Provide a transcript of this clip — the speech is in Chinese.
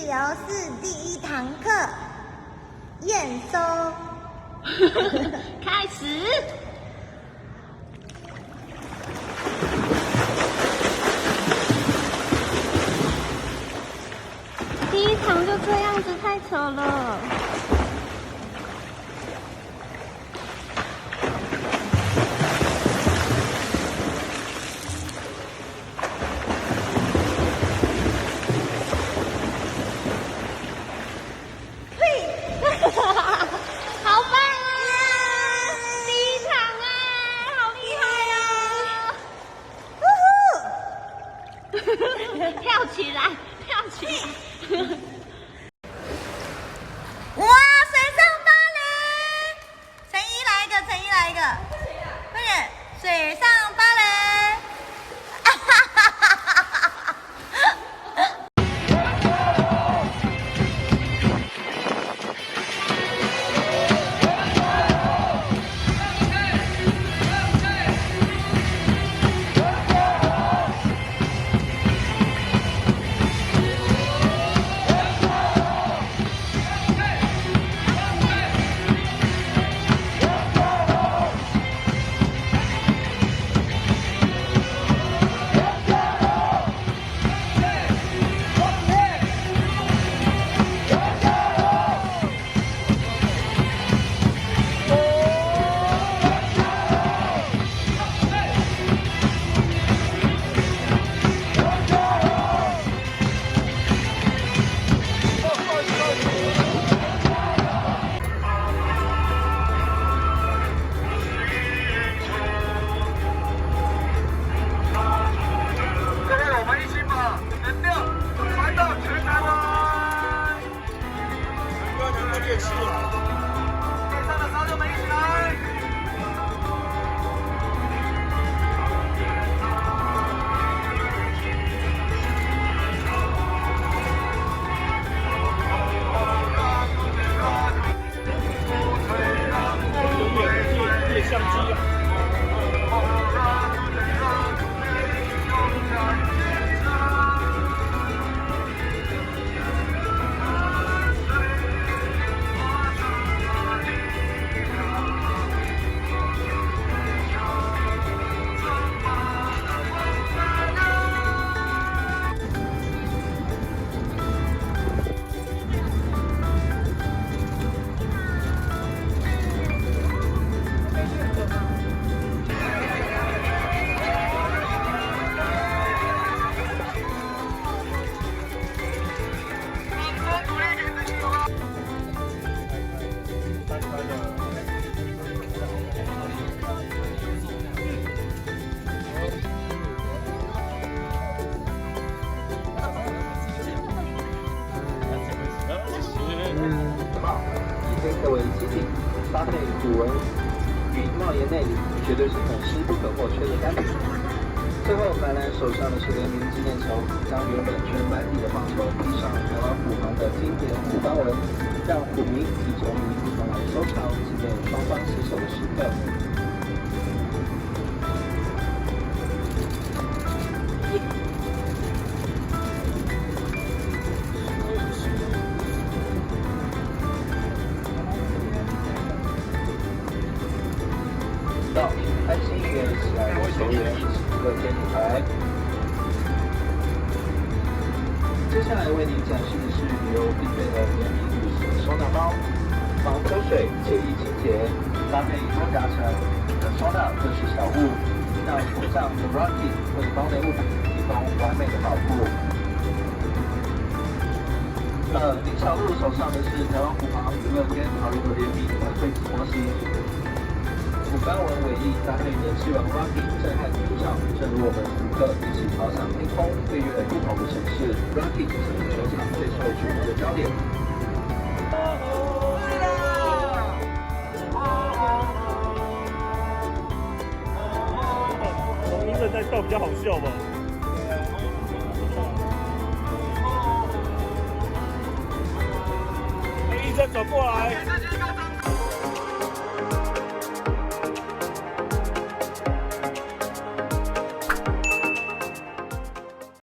由是第1堂课，验收。开始。第1堂就这样子，太丑了。好棒啊！第1场啊，好厉害哦！跳起来，跳起来！哇，水上芭蕾！陈一来一个，陈一来一个，快点，水上芭蕾！哈哈哈哈哈哈！以黑色为基底，搭配古文与帽檐内里，绝对是粉丝不可或缺的单品。最后，白兰手上的是联名纪念球，将原本全白底的棒球披上台湾虎航的经典虎斑纹，让虎迷及球迷一同来收藏，纪念双方携手的时刻。开心音乐喜爱的球员乐天女孩。接下来为您展示的是旅游必备的联名旅行收纳包，防泼水、简易清洁，搭配多夹层的收纳各式小物，让手上的 Rocky 为包内物品提供完美的保护。林小璐手上的是台湾虎航与乐天桃园的联名的飞机模型。虎斑纹尾翼搭配着气王 Rocky 震撼主场，正如我们此刻一起翱翔天空，飞越不同的城市 ，Rocky 成为球场最受瞩目的焦点。王明正在笑比较好笑吧？医生转过来。